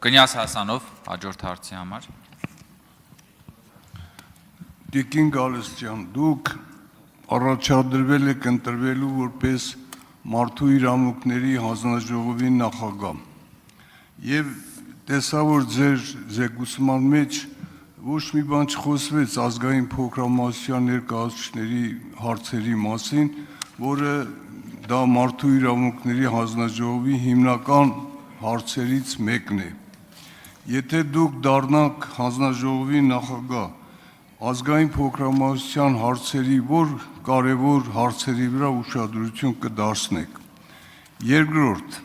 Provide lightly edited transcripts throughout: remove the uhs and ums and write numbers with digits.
Կնյաս Հասանով, հաջորդ հարցի համար։ Տիկին Գալստյան, դուք առաջադրվել եք ընտրվելու որպես մարդու իրավունքների հանձնաժողովի նախագահ եւ տեսա, որ ձեր զեկուցման մեջ ոչ մի բան չխոսվեց ազգային փոքրամասնության ներկայացուցիչների հարցերի մասին, որը դա մարդու իրավունքների հանձնաժողովի հիմնական հարցերից մեկն է։ Եթե դուք դառնաք հանձնաժողովի նախագահ, ազգային փոքրամասնության հարցերի որ կարևոր հարցերի վրա ուշադրություն կդարձնեք։ Երկրորդ,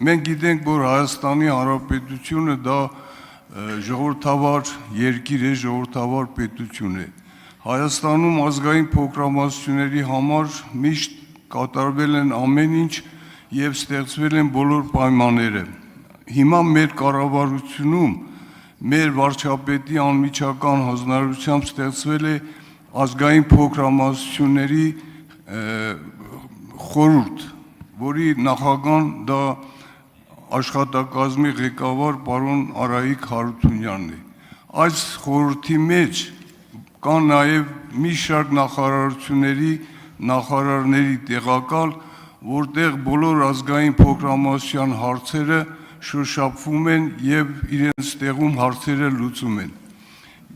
մենք գիտենք, որ Հայաստանի Հանրապետությունը դա ժողովրդավար երկիր է, ժողովրդավար պետություն է։ Հայաստանում ազգային փոքրամասնությունների համար միշտ կատարվել են ամեն ինչ եւ ստեղծվել են բոլոր պայմանները։ Հիմա մեր կառավարությունում մեր վարչապետի անմիջական հանձնարարությամբ ստեղծվել է ազգային փոքրամասնությունների խորհուրդ, որի նախագահն դա աշխատակազմի ղեկավար պարոն Արայիկ Հարությունյանն է։ Այս խորհրդի մեջ կան նաև մի շարք նախարարների տեղակալ, որտեղ բոլոր ազգային փոքրամասնության հարցերը շոշափվում են եւ իրենց տեղում հարցերը լուծում են։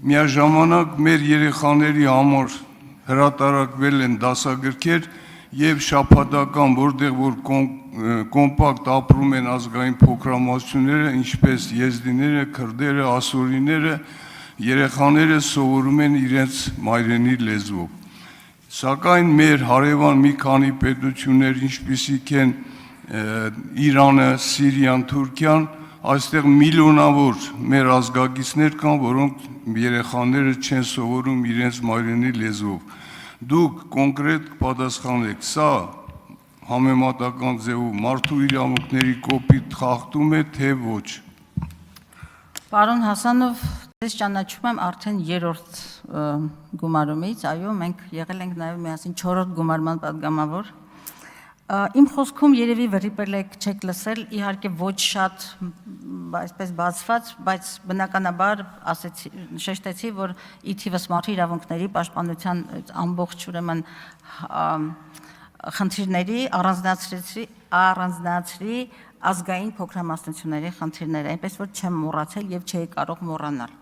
Միաժամանակ մեր երեխաների համար հրատարակվել են դասագրքեր եւ շաբաթական, որտեղ որ կոմպակտ ապրում են ազգային փոքրամասնությունները, ինչպես եզդիները, քրդերը, ասորիները, երեխաները սովորում են իրենց մայրենի լեզվով։ Սակայն մեր հարևան մի քանի պետություններ, ինչպիսիք են Իրանը, Սիրիան, Թուրքիան, այստեղ միլիոնավոր մեր ազգագիցներ կան, որոնք երեխաները չեն սովորում իրենց մայրենի լեզվով։ Դուք կոնկրետ պատասխանեք, սա համեմատական ձևով մարդու իրավունքների կոպիտ խախտում է, թե ոչ։ Պարոն Հասանով, ես ճանաչում եմ արդեն 3-րդ գումարումից, այո, մենք եղել ենք նաև միասին 4-րդ գումարման падգամավոր։ Իմ խոսքում երևի վրիպել եք, չեք լսել, իհարկե ոչ շատ այսպես բացված, բայց բնականաբար շեշտեցի, որ ի թիվս մարդու իրավունքների պաշտպանության ամբողջ ուրեմն խնդիրների առանձնացրի ազգային փոքրամասնությունների խնդիրները, այնպես որ չեմ մոռացել եւ չէի կարող մոռանալ։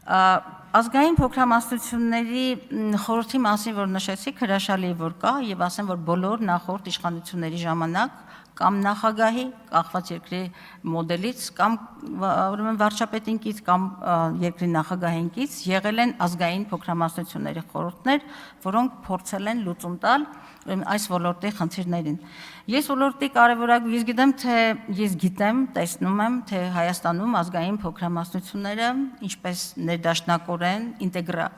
Ազգային փոքրամասնությունների խորհրդի մասին, որ նշեցիք, հրաշալի է, որ կա եւ ասեմ, որ բոլոր նախորդ իշխանությունների ժամանակ կամ նախագահի կախված երկրի մոդելից կամ ուրեմն վարչապետինքից կամ երկրի նախագահինքից եղել են ազգային փոքրամասնությունների խորհուրդներ, որոնք փորձել են լուծում տալ այս ոլորտի խնդիրներին։ Ես ոլորտի ես գիտեմ, տեսնում եմ, թե Հայաստանում ազգային փոքրամասնությունները ինչպես ներդաշնակորեն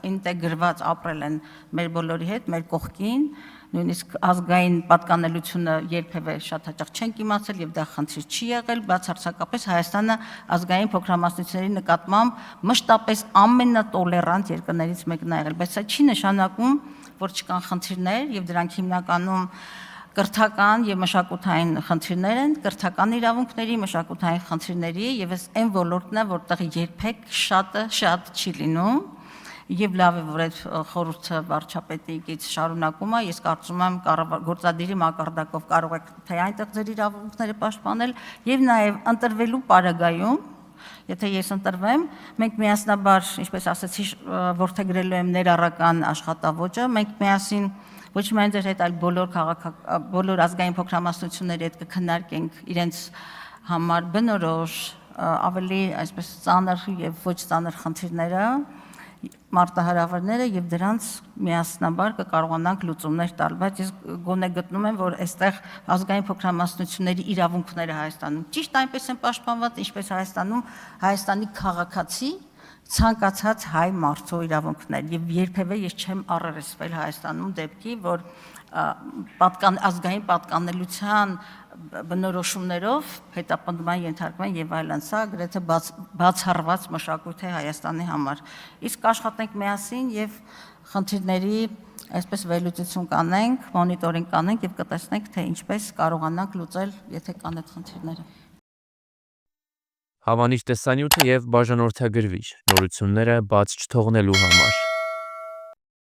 ինտեգրված ապրել են մեր բոլորի հետ, մեր կողքին, նույնիսկ ազգային պատկանելությունը երբևէ շատ հաճախ չենք իմացել եւ դա խնդիր չի եղել, բացարձակապես Հայաստանը ազգային փոքրամասնությունների նկատմամբ մշտապես ամենատոլերանտ երկրներից մեկն է եղել, բայց սա չի նշանակում, որ չկան խնդիրներ եւ դրանք հիմնականում կրթական եւ մշակութային խնդիրներ են, կրթական իրավունքների, մշակութային խնդիրների եւ այն ոլորտն է, որտեղ երբեք շատ չի լինում եւ լավ է, որ այդ խորհուրդը վարչապետիկից շարունակում է, ես կարծում եմ գործադիրի մակարդակով կարող եք թե այնտեղ ձեր իրավունքները պաշտպանել եւ նաեւ ընտրվելու պարագայում, եթե ես ընտրվեմ, մենք միասնաբար, ինչպես ասացի, որդեգրելու եմ ներառական աշխատավոճը, մենք միասին ոչ միայն ձեր հետ, այլ բոլոր ազգային փոքրամասնությունների հետ կքննարկենք իրենց համար բնորոշ, ավելի այսպես ծանր եւ ոչ ծանր խնդիրները, մարտահրավերները եւ դրանց միասնաբար կկարողանանք լուծումներ տալ, բայց ես գոնե գտնում եմ, որ այստեղ ազգային փոքրամասնությունների իրավունքները Հայաստանում ճիշտ այնպես են պաշտպանված, ինչպես Հայաստանի քաղաքացի ցանկացած հայ մարդու իրավունքներ եւ երբևէ ես չեմ առերեսվել Հայաստանում դեպքի, որ ազգային պատկանելության բնորոշումներով հետապնդման ենթարկվեն եւ այլն, սա գրեթե բացառված մշակույթ է Հայաստանի համար։ Իսկ աշխատենք միասին եւ խնդիրների այսպես վերլուծություն կանենք, մոնիտորինգ կանենք եւ կտեսնենք, թե ինչպես կարողանանք լուծել, եթե կան այդ խնդիրները։ Հավանիր տեսանյութը եւ բաժանորդագրվիր նորությունները բաց չթողնելու համար։